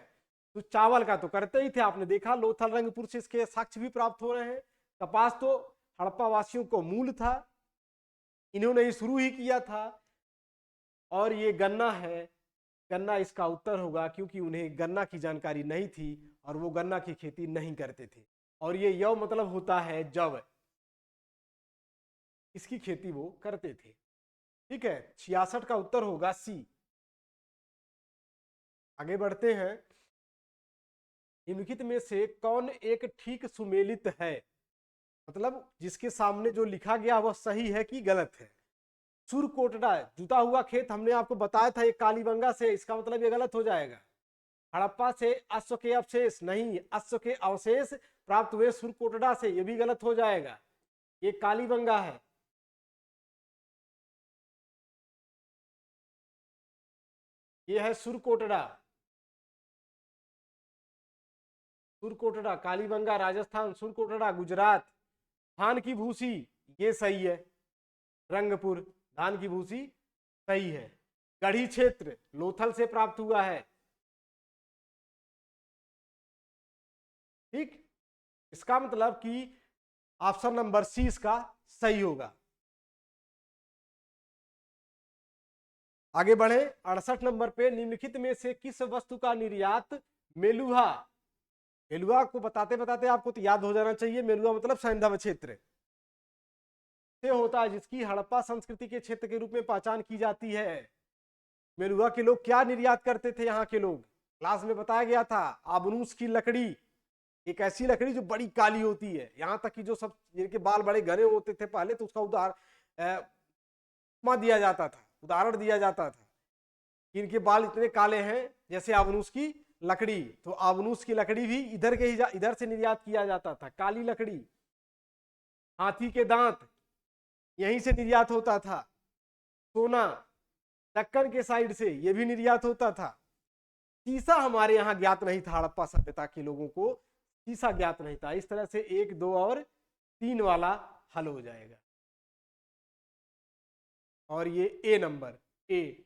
तो चावल का तो करते ही थे, आपने देखा लोथल रंगपुर से इसके साक्ष्य भी प्राप्त हो रहे हैं। कपास तो हड़प्पा वासियों को मूल था, इन्होंने ही शुरू ही किया था। और ये गन्ना है, गन्ना इसका उत्तर होगा क्योंकि उन्हें गन्ना की जानकारी नहीं थी और वो गन्ना की खेती नहीं करते थे। और ये यव मतलब होता है जव, इसकी खेती वो करते थे। ठीक है, 66 का उत्तर होगा सी। आगे बढ़ते हैं। निम्नलिखित में से कौन एक ठीक सुमेलित है? मतलब जिसके सामने जो लिखा गया वह सही है कि गलत है। सुरकोटड़ा जुता हुआ खेत हमने आपको बताया था ये कालीबंगा से, इसका मतलब ये गलत हो जाएगा। हड़प्पा से अश्व के अवशेष नहीं, अश्व के अवशेष प्राप्त हुए सुरकोटड़ा से, ये भी गलत हो जाएगा। ये कालीबंगा है। ये है सुरकोटड़ा, सुरकोटड़ा कालीबंगा राजस्थान, सुरकोटड़ा गुजरात। धान की भूसी ये सही है, रंगपुर धान की भूसी सही है। गढ़ी क्षेत्र लोथल से प्राप्त हुआ है। ठीक, इसका मतलब कि ऑप्शन नंबर सी इसका सही होगा। आगे बढ़े 68 नंबर पे। निम्नलिखित में से किस वस्तु का निर्यात मेलुहा, मेलुहा को बताते बताते आपको तो याद हो जाना चाहिए, मेलुहा मतलब सैंधव क्षेत्र से होता है, जिसकी हड़प्पा संस्कृति के क्षेत्र के रूप में पहचान की जाती है। मेलुहा के लोग क्या निर्यात करते थे? यहाँ के लोग क्लास में बताया गया था, आबनूस की लकड़ी, एक ऐसी लकड़ी जो बड़ी काली होती है, यहाँ तक कि जो सब जिनके बाल बड़े घने होते थे पहले, तो उसका उदाहरण दिया जाता था, उदाहरण दिया जाता था कि इनके बाल इतने काले हैं जैसे आबनूस की लकड़ी। तो आबनूस की लकड़ी भी इधर के ही इधर से निर्यात किया जाता था, काली लकड़ी। हाथी के दांत यहीं से निर्यात होता था। सोना दक्कन के साइड से ये भी निर्यात होता था। सीसा हमारे यहाँ ज्ञात नहीं था, हड़प्पा सभ्यता के लोगों को सीसा ज्ञात नहीं था। इस तरह से 1, 2 और 3 वाला हल हो जाएगा। और ये ए नंबर, ए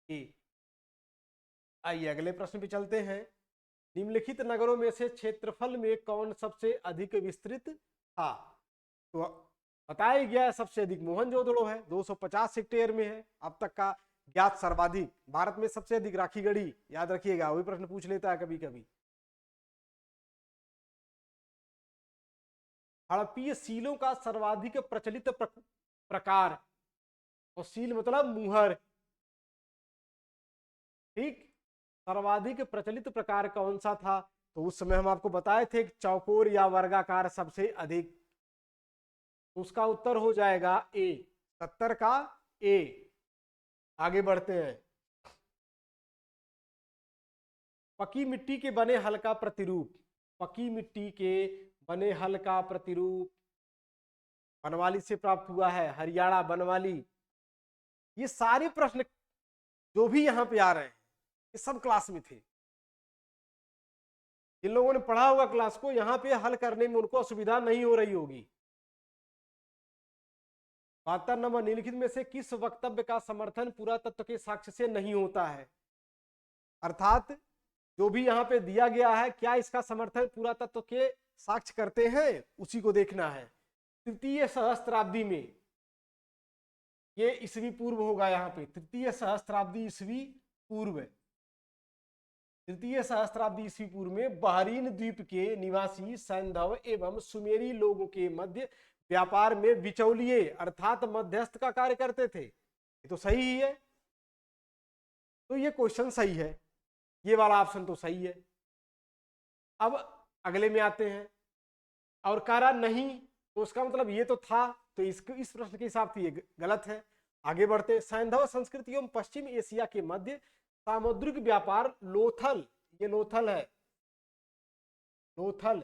ए। आइए अगले प्रश्न पे चलते हैं। निम्नलिखित नगरों में से क्षेत्रफल में कौन सबसे अधिक विस्तृत था? तो बताया गया है सबसे अधिक मोहनजोदड़ो है, 250 हेक्टेयर में है अब तक का ज्ञात सर्वाधिक। भारत में सबसे अधिक राखी गढ़ी, याद रखिएगा, वही प्रश्न पूछ लेता है कभी कभी। हड़प्पीय सीलों का सर्वाधिक प्रचलित प्रकार, और सील मतलब मुहर। ठीक, सर्वाधिक प्रचलित प्रकार कौन सा था? तो उस समय हम आपको बताए थे कि चौकोर या वर्गाकार सबसे अधिक। उसका उत्तर हो जाएगा ए, 70 का ए। आगे बढ़ते हैं। पकी मिट्टी के बने हल का प्रतिरूप। पकी मिट्टी के बने हल का प्रतिरूप बनवाली से प्राप्त हुआ है, हरियाणा बनवाली। ये सारे प्रश्न जो भी यहां पे आ रहे हैं ये सब क्लास में थे। जिन लोगों ने पढ़ा होगा क्लास को, यहां पे हल करने में उनको असुविधा नहीं हो रही होगी। 72 नंबर, निम्नलिखित में से किस वक्तव्य का समर्थन पुरातत्व के साक्ष्य से नहीं होता है? अर्थात जो भी यहाँ पे दिया गया है, क्या इसका समर्थन पुरातत्व के साक्ष्य करते हैं, उसी को देखना है। तृतीय सहस्त्राब्दी में, ये ईसवी पूर्व होगा यहाँ पे, तृतीय सहस्त्राब्दी ईसवी पूर्व, तृतीय सहस्त्राब्दी ईस्वी पूर्व में बहरीन द्वीप के निवासी सैंधव एवं सुमेरी लोगों के मध्य व्यापार में बिचौलिए अर्थात मध्यस्थ का कार्य करते थे। ये तो सही ही है, तो ये क्वेश्चन सही है, ये वाला ऑप्शन तो सही है। अब अगले में आते हैं, और कह रहा नहीं, तो उसका मतलब ये तो था, तो इसको इस प्रश्न के हिसाब से ये गलत है। आगे बढ़ते, सैंधव संस्कृति एवं पश्चिम एशिया के मध्य सामुद्रिक व्यापार लोथल, ये लोथल है, लोथल,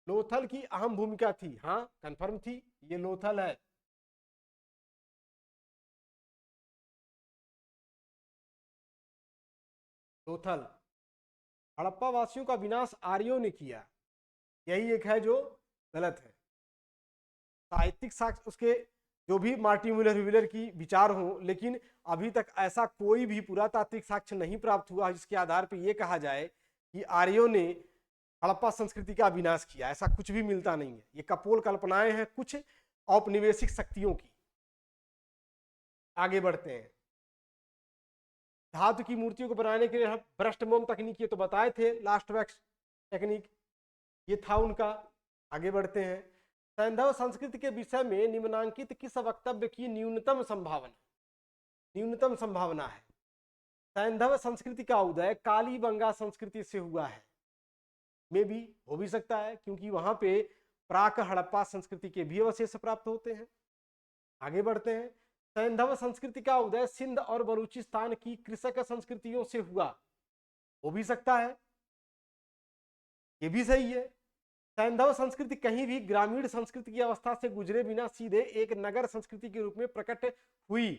लोथल की अहम भूमिका थी। हाँ कंफर्म थी, ये लोथल है। लोथल। हड़प्पा वासियों का विनाश आर्यों ने किया, यही एक है जो गलत है। साहित्यिक साक्ष्य उसके जो भी मार्टिन व्हीलर की विचार हो, लेकिन अभी तक ऐसा कोई भी पुरातात्विक साक्ष्य नहीं प्राप्त हुआ जिसके आधार पर यह कहा जाए कि आर्यों ने हड़प्पा संस्कृति का विनाश किया। ऐसा कुछ भी मिलता नहीं है, ये कपोल कल्पनाएं हैं कुछ औपनिवेशिक शक्तियों की। आगे बढ़ते हैं। धातु की मूर्तियों को बनाने के लिए ब्रस्ट मोम तकनीक, ये तो बताए थे, लास्ट वैक्स टेक्निक, ये था उनका। आगे बढ़ते हैं। सैंधव संस्कृति के विषय में निम्नांकित किस वक्तव्य की न्यूनतम संभावना, न्यूनतम संभावना है? सैंधव संस्कृति का उदय कालीबंगा संस्कृति से हुआ है, में भी हो भी सकता है, क्योंकि वहां पे प्राक हड़प्पा संस्कृति के भी अवशेष प्राप्त होते हैं। आगे बढ़ते हैं। सैंधव संस्कृति का उदय सिंध और बलूचिस्तान की कृषक संस्कृतियों से हुआ, हो भी सकता है, ये भी सही है। सैंधव संस्कृति कहीं भी ग्रामीण संस्कृति की अवस्था से गुजरे बिना सीधे एक नगर संस्कृति के रूप में प्रकट हुई,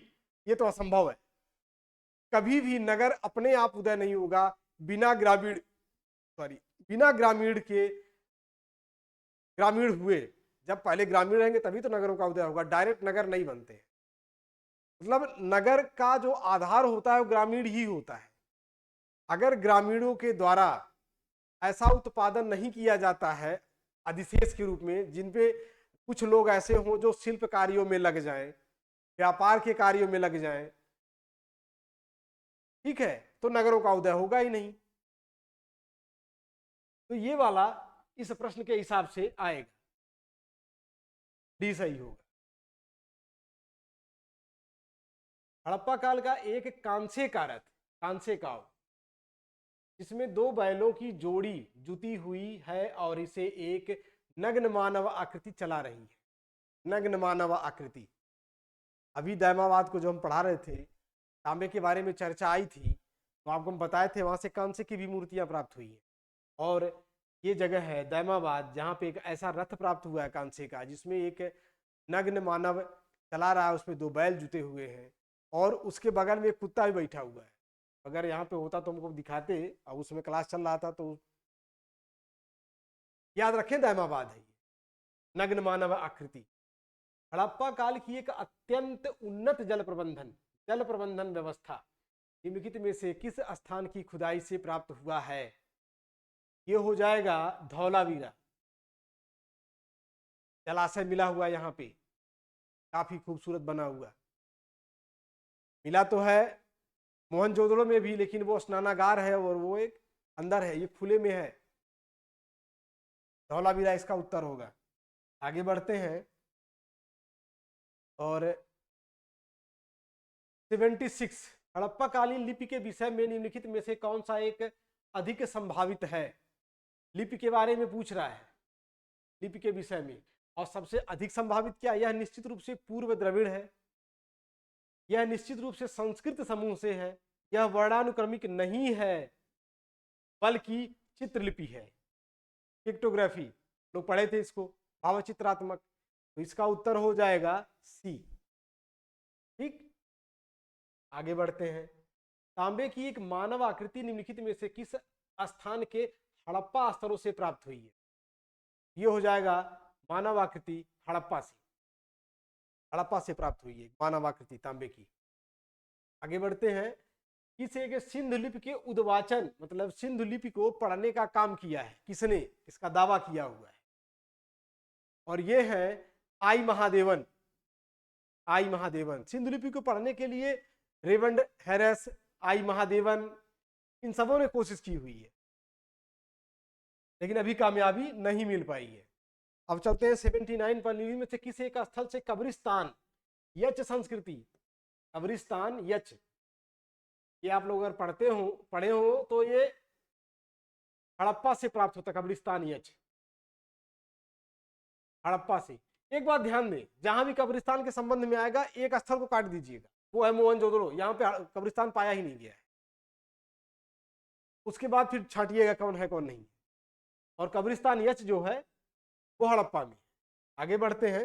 ये तो असंभव है। कभी भी नगर अपने आप उदय नहीं होगा बिना ग्रामीण, बिना ग्रामीण के, ग्रामीण हुए, जब पहले ग्रामीण रहेंगे तभी तो नगरों का उदय होगा, डायरेक्ट नगर नहीं बनते। मतलब नगर का जो आधार होता है वो ग्रामीण ही होता है। अगर ग्रामीणों के द्वारा ऐसा उत्पादन नहीं किया जाता है अधिशेष के रूप में, जिनपे कुछ लोग ऐसे हों जो शिल्प कार्यों में लग जाएं, व्यापार के कार्यों में लग जाएं, ठीक है, तो नगरों का उदय होगा ही नहीं। तो ये वाला इस प्रश्न के हिसाब से आएगा, डी सही होगा। हड़प्पा काल का एक कांसे का रथ, कांसे का, जिसमें दो बैलों की जोड़ी जुती हुई है और इसे एक नग्न मानव आकृति चला रही है, नग्न मानव आकृति। अभी दैमाबाद को जो हम पढ़ा रहे थे, तांबे के बारे में चर्चा आई थी, तो आपको हम बताए थे वहां से कांसे की भी मूर्तियां प्राप्त हुई है। और ये जगह है दैमाबाद जहाँ पे एक ऐसा रथ प्राप्त हुआ है कांसे का, जिसमें एक नग्न मानव चला रहा है, उसमें दो बैल जुटे हुए हैं और उसके बगल में एक कुत्ता भी बैठा हुआ है। अगर यहाँ पे होता तो हमको दिखाते, और उसमें क्लास चल रहा था, तो याद रखें दैमाबाद है ये नग्न मानव आकृति। हड़प्पा काल की एक अत्यंत उन्नत जल प्रबंधन व्यवस्था निम्नलिखित में से किस स्थान की खुदाई से प्राप्त हुआ है? ये हो जाएगा धौलावीरा, जलाशय मिला हुआ यहाँ पे, काफी खूबसूरत बना हुआ। मिला तो है मोहनजोदड़ो में भी, लेकिन वो स्नानागार है और वो एक अंदर है, ये खुले में है। धौलावीरा इसका उत्तर होगा। आगे बढ़ते हैं। और 76 हड़प्पा कालीन लिपि के विषय में निम्नलिखित में से कौन सा एक अधिक संभावित है? लिपि के बारे में पूछ रहा है, लिपि के विषय में। और सबसे अधिक संभावित क्या? यह निश्चित रूप से पूर्व द्रविड़ है, यह निश्चित रूप से संस्कृत समूह से है, यह वर्णानुक्रमिक नहीं है बल्कि चित्रलिपि है। पिक्टोग्राफी लोग पढ़े थे इसको, भावचित्रात्मक। तो इसका उत्तर हो जाएगा सी। ठीक, आगे बढ़ते हैं। तांबे की एक मानव आकृति निम्नलिखित में से किस स्थान के हड़प्पा स्तरों से प्राप्त हुई है? ये हो जाएगा मानव आकृति हड़प्पा से, हड़प्पा से प्राप्त हुई है मानव आकृति तांबे की। आगे बढ़ते हैं। किस एक सिंधु लिपि के उद्वाचन, मतलब सिंधु लिपि को पढ़ने का काम किया है, किसने? इसका दावा किया हुआ है, और ये है आई महादेवन। आई महादेवन सिंधु लिपि को पढ़ने के लिए रेवंड हैरिस, आई महादेवन, इन सबों ने कोशिश की हुई है, लेकिन अभी कामयाबी नहीं मिल पाई है। अब चलते हैं 79 पर। में से किसी एक स्थल से कब्रिस्तान यच संस्कृति, कब्रिस्तान यच, ये आप लोग अगर पढ़े हो तो ये हड़प्पा से प्राप्त होता, कब्रिस्तान यच हड़प्पा से। एक बात ध्यान दें, जहां भी कब्रिस्तान के संबंध में आएगा एक स्थल को काट दीजिएगा, वो है मोहनजोदड़ो। यहाँ पे कब्रिस्तान पाया ही नहीं गया है, उसके बाद फिर छांटिएगा कौन है कौन नहीं। और कब्रिस्तान यच जो है वो हड़प्पा में। आगे बढ़ते हैं।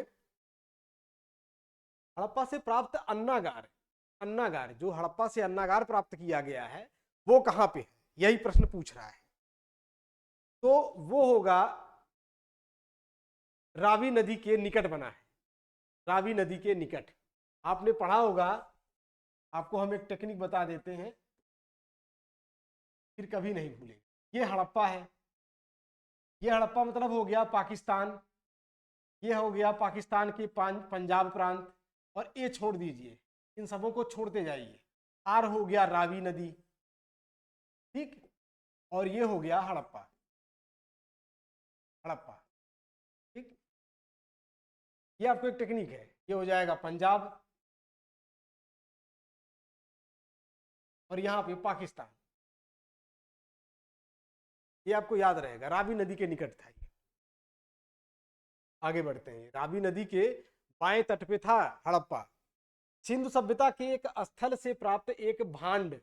हड़प्पा से प्राप्त अन्नागार, अन्नागार जो हड़प्पा से अन्नागार प्राप्त किया गया है वो कहां पे है, यही प्रश्न पूछ रहा है। तो वो होगा रावी नदी के निकट बना है, रावी नदी के निकट। आपने पढ़ा होगा, आपको हम एक टेक्निक बता देते हैं, फिर कभी नहीं भूलेंगे। ये हड़प्पा है, ये हड़प्पा मतलब हो गया पाकिस्तान, ये हो गया पाकिस्तान के पंजाब प्रांत, और ये छोड़ दीजिए, इन सबों को छोड़ते जाइए। आर हो गया रावी नदी, ठीक, और ये हो गया हड़प्पा, हड़प्पा, ठीक। ये आपको एक टेक्निक है। ये हो जाएगा पंजाब, और यहां पे पाकिस्तान। ये आपको याद रहेगा, रावी नदी के निकट था ये। आगे बढ़ते हैं। रावी नदी के बाएं तट पे था हड़प्पा। सिंधु सभ्यता के एक स्थल से प्राप्त एक भांड,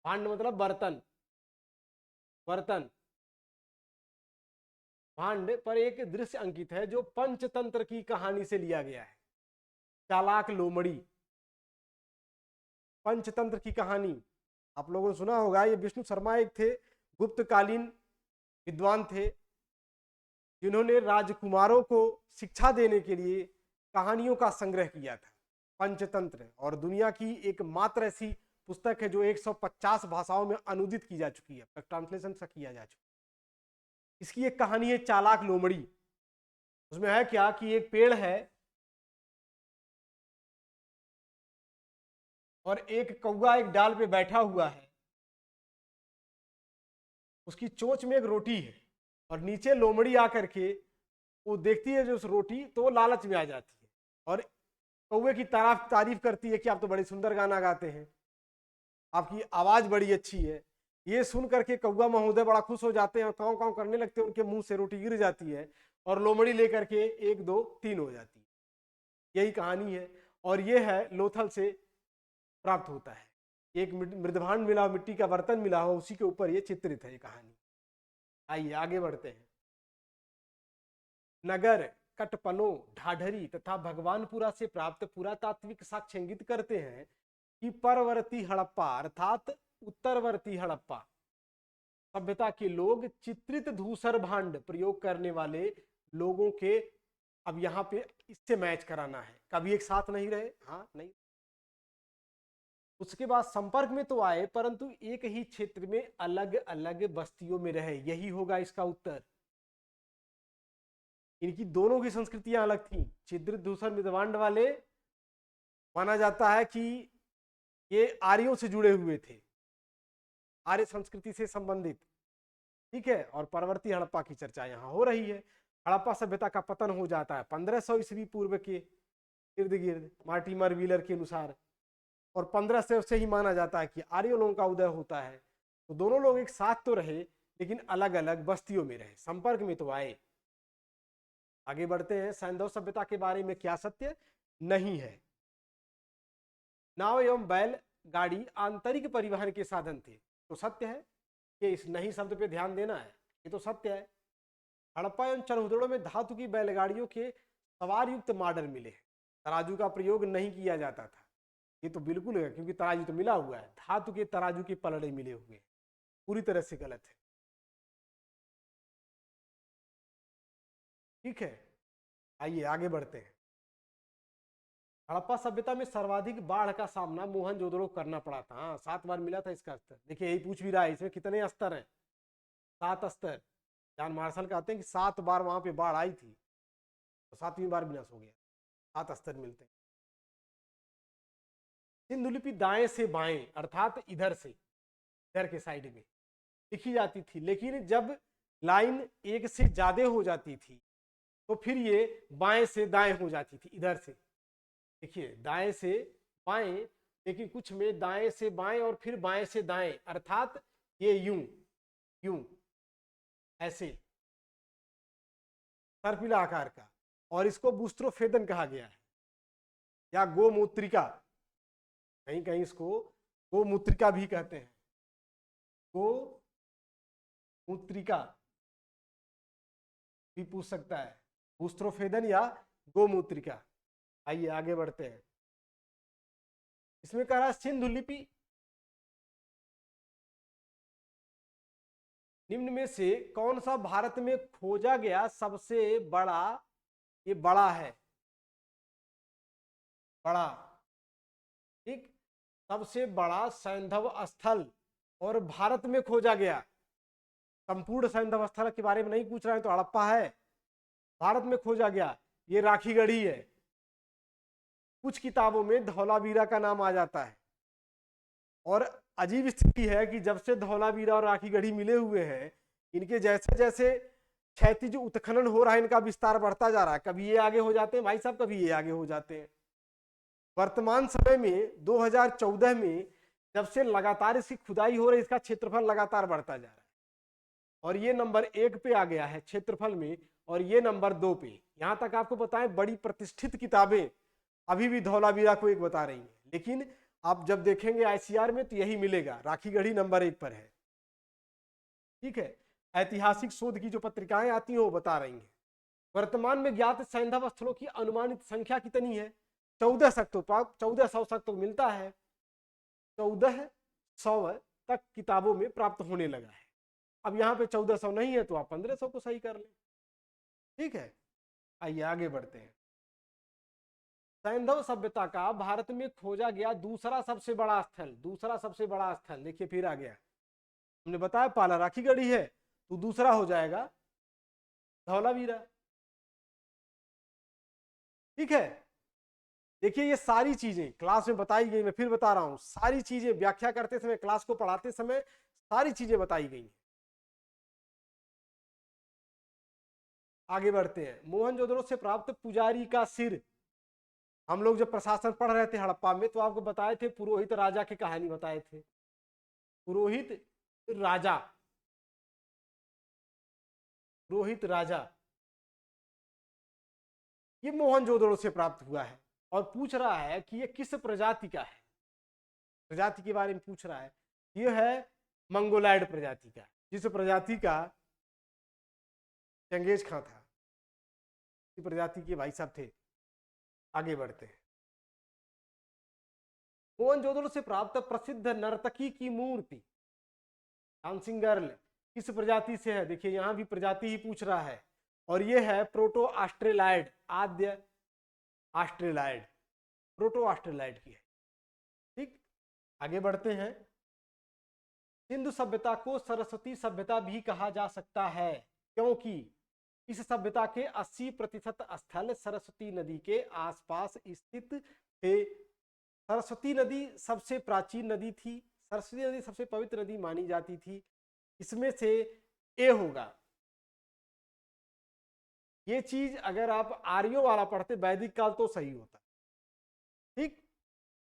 भांड मतलब बर्तन, बर्तन, भांड पर एक दृश्य अंकित है जो पंचतंत्र की कहानी से लिया गया है। चालाक लोमड़ी, पंचतंत्र की कहानी आप लोगों ने सुना होगा। ये विष्णु शर्मा एक थे, गुप्तकालीन विद्वान थे, जिन्होंने राजकुमारों को शिक्षा देने के लिए कहानियों का संग्रह किया था, पंचतंत्र। और दुनिया की एकमात्र ऐसी पुस्तक है जो 150 भाषाओं में अनुदित की जा चुकी है, ट्रांसलेशन से किया जा चुका है। इसकी एक कहानी है चालाक लोमड़ी। उसमें है क्या कि एक पेड़ है और एक कौवा एक डाल पे बैठा हुआ है, उसकी चोंच में एक रोटी है, और नीचे लोमड़ी आकर के वो देखती है जो उस रोटी, तो वो लालच में आ जाती है और कौवे की तारीफ करती है कि आप तो बड़े सुंदर गाना गाते हैं, आपकी आवाज बड़ी अच्छी है। ये सुन करके कौवा महोदय बड़ा खुश हो जाते हैं और काँव काँव करने लगते हैं, उनके मुंह से रोटी गिर जाती है और लोमड़ी लेकर के 1 2 3 हो जाती है। यही कहानी है, और ये है लोथल से प्राप्त होता है। एक मृदभांड मिला, मिट्टी का बर्तन मिला हो, उसी के ऊपर ये चित्रित है ये कहानी। आइए आगे बढ़ते हैं। नगर, कटपलों, ढाढरी तथा भगवानपुरा से प्राप्त पुरातात्विक साक्ष्य इंगित करते हैं कि परवर्ती हड़प्पा अर्थात उत्तरवर्ती हड़प्पा सभ्यता के लोग चित्रित धूसर भांड प्रयोग करने वाले लोगों के, अब यहाँ पे इससे मैच कराना है, कभी एक साथ नहीं रहे, हाँ नहीं, उसके बाद संपर्क में तो आए परंतु एक ही क्षेत्र में अलग अलग बस्तियों में रहे, यही होगा इसका उत्तर। इनकी दोनों की संस्कृतियां अलग थी। चित्रित धूसर मृदभांड वाले माना जाता है कि ये आर्यों से जुड़े हुए थे, आर्य संस्कृति से संबंधित, ठीक है। और परवर्ती हड़प्पा की चर्चा यहाँ हो रही है। हड़प्पा सभ्यता का पतन हो जाता है 1500 ईस्वी पूर्व के इर्द गिर्द, मार्टिमर व्हीलर के अनुसार। और 1500 से ही माना जाता है कि आर्य लोगों का उदय होता है। तो दोनों लोग एक साथ तो रहे लेकिन अलग अलग बस्तियों में रहे, संपर्क में तो आए। आगे बढ़ते हैं। सैंधव सभ्यता के बारे में क्या सत्य नहीं है? नाव एवं बैल गाड़ी आंतरिक परिवहन के साधन थे, तो सत्य है कि इस नहीं शब्द पे ध्यान देना है, ये तो सत्य है। हड़प्पा एवं चरहुदड़ों में धातु की बैलगाड़ियों के सवार युक्त मॉडल मिले हैं, तराजू का प्रयोग नहीं किया जाता था, ये तो बिल्कुल है क्योंकि तराजू तो मिला हुआ है, धातु के तराजू के पलड़े मिले हुए हैं, पूरी तरह से गलत है। ठीक है, आइए आगे बढ़ते हैं। हड़प्पा सभ्यता में सर्वाधिक बाढ़ का सामना मोहनजोदड़ो को करना पड़ा था। हाँ, 7 बार मिला था इसका स्तर। देखिए यही पूछ भी रहा है, इसमें कितने स्तर हैं? 7 स्तर। जॉन मार्शल कहते हैं कि 7 बार वहां पे बाढ़ आई थी, तो 7वीं बार विनाश हो गया। 7 स्तर मिलते हैं। सिंधु लिपि दाएं से बाएं अर्थात इधर से, इधर के साइड में लिखी जाती थी, लेकिन जब लाइन एक से ज्यादा हो जाती थी तो फिर ये बाएं से दाएं हो जाती थी, इधर से। देखिए दाएं से बाएं, लेकिन कुछ में दाएं से बाएं और फिर बाएं से दाएं, अर्थात ये यूं यूं ऐसे सर्पिला आकार का, और इसको बुस्ट्रोफेदन कहा गया है या गोमूत्रिका, कहीं कहीं इसको गोमूत्रिका भी कहते हैं, गोमूत्रिका भी पूछ सकता है, बुस्ट्रोफेदन या गोमूत्रिका। आइए आगे बढ़ते हैं। इसमें कह रहा है सिंधु लिपि निम्न में से कौन सा भारत में खोजा गया सबसे बड़ा, ये बड़ा है, बड़ा, ठीक, सबसे बड़ा सैंधव स्थल और भारत में खोजा गया। संपूर्ण सैंधव स्थल के बारे में नहीं पूछ रहे हैं तो हड़प्पा है, भारत में खोजा गया ये राखीगढ़ी है। कुछ किताबों में धौलावीरा का नाम आ जाता है, और अजीब स्थिति है कि जब से धौलावीरा और राखीगढ़ी मिले हुए हैं, इनके जैसे जैसे क्षैतिज उत्खनन हो रहा है, इनका विस्तार बढ़ता जा रहा है। कभी ये आगे हो जाते हैं भाई साहब, कभी ये आगे हो जाते हैं। वर्तमान समय में 2014 में जब से लगातार इसकी खुदाई हो रही है, इसका क्षेत्रफल लगातार बढ़ता जा रहा है, और ये नंबर 1 पे आ गया है क्षेत्रफल में, और ये नंबर 2 पे। यहां तक आपको बताएं बड़ी प्रतिष्ठित किताबें अभी भी धौलावीरा को एक बता रही हैं, लेकिन आप जब देखेंगे आईसीआर में तो यही मिलेगा, राखीगढ़ी नंबर 1 पर है। ठीक है, ऐतिहासिक शोध की जो पत्रिकाएं आती हैं वो बता रही हैं। वर्तमान में ज्ञात सैंधव स्थलों की अनुमानित संख्या कितनी है? 1400 तक मिलता है, 1400 तक किताबों में प्राप्त होने लगा है। अब यहाँ पे 1400 नहीं है तो आप 1500 को सही कर लें। ठीक है, आइए आगे बढ़ते हैं। सैंधव सभ्यता का भारत में खोजा गया दूसरा सबसे बड़ा स्थल, दूसरा सबसे बड़ा स्थल देखिए फिर आ गया, हमने बताया पहला राखीगढ़ी है तो दूसरा हो जाएगा धौलावीरा। ठीक है, देखिए ये सारी चीजें क्लास में बताई गई, मैं फिर बता रहा हूं, सारी चीजें व्याख्या करते समय, क्लास को पढ़ाते समय सारी चीजें बताई गई। आगे बढ़ते हैं। मोहनजोदड़ो से प्राप्त पुजारी का सिर, हम लोग जब प्रशासन पढ़ रहे थे हड़प्पा में तो आपको बताए थे पुरोहित राजा की कहानी बताए थे, पुरोहित राजा, पुरोहित राजा ये मोहनजोदड़ो से प्राप्त हुआ है, और पूछ रहा है कि ये किस प्रजाति का है, प्रजाति के बारे में पूछ रहा है। ये है मंगोलाइड प्रजाति का, जिस प्रजाति का चंगेज खां था, इस प्रजाति के भाई साहब थे। आगे बढ़ते हैं। मोहनजोदड़ो से प्राप्त प्रसिद्ध नर्तकी की मूर्ति, डांसिंग गर्ल, किस प्रजाति से है? देखिए यहां भी प्रजाति ही पूछ रहा है, और ये है प्रोटो ऑस्ट्रेलाइड, आद्य ऑस्ट्रेलाइड, प्रोटो ऑस्ट्रेलाइड की है। ठीक, आगे बढ़ते हैं। सिंधु सभ्यता को सरस्वती सभ्यता भी कहा जा सकता है, क्योंकि इस सभ्यता के 80% स्थल सरस्वती नदी के आसपास स्थित थे। सरस्वती नदी सबसे प्राचीन नदी थी, सरस्वती नदी सबसे पवित्र नदी मानी जाती थी। इसमें से ए होगा। ये चीज अगर आप आर्यों वाला पढ़ते वैदिक काल तो सही होता। ठीक,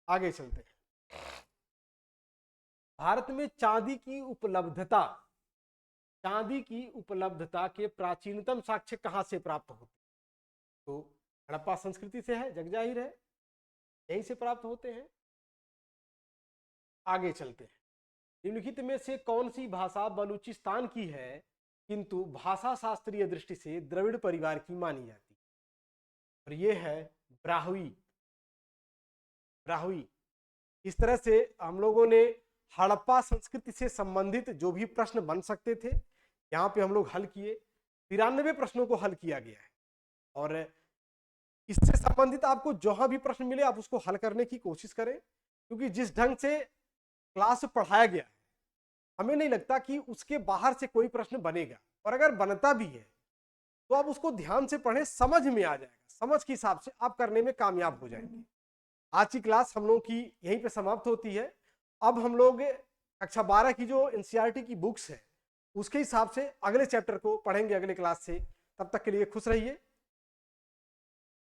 आगे चलते हैं। भारत में चांदी की उपलब्धता के प्राचीनतम साक्ष्य कहां से प्राप्त होते? तो हड़प्पा संस्कृति से है, जग जाहिर है, यहीं से प्राप्त होते हैं। आगे चलते हैं। निम्नलिखित में से कौन सी भाषा बलूचिस्तान की है किंतु भाषा शास्त्रीय दृष्टि से द्रविड़ परिवार की मानी जाती है? और ये है ब्राहुई। इस तरह से हम लोगों ने हड़प्पा संस्कृति से संबंधित जो भी प्रश्न बन सकते थे यहाँ पे हम लोग हल किए। 93 प्रश्नों को हल किया गया है और इससे संबंधित आपको जहां भी प्रश्न मिले आप उसको हल करने की कोशिश करें, क्योंकि जिस ढंग से क्लास पढ़ाया गया है हमें नहीं लगता कि उसके बाहर से कोई प्रश्न बनेगा, और अगर बनता भी है तो आप उसको ध्यान से पढ़ें, समझ में आ जाएगा, समझ के हिसाब से आप करने में कामयाब हो जाएंगे। आज की क्लास हम लोग की यहीं पे समाप्त होती है। अब हम लोग कक्षा 12 की जो एनसीईआरटी की बुक्स है उसके हिसाब से अगले चैप्टर को पढ़ेंगे अगले क्लास से। तब तक के लिए खुश रहिए।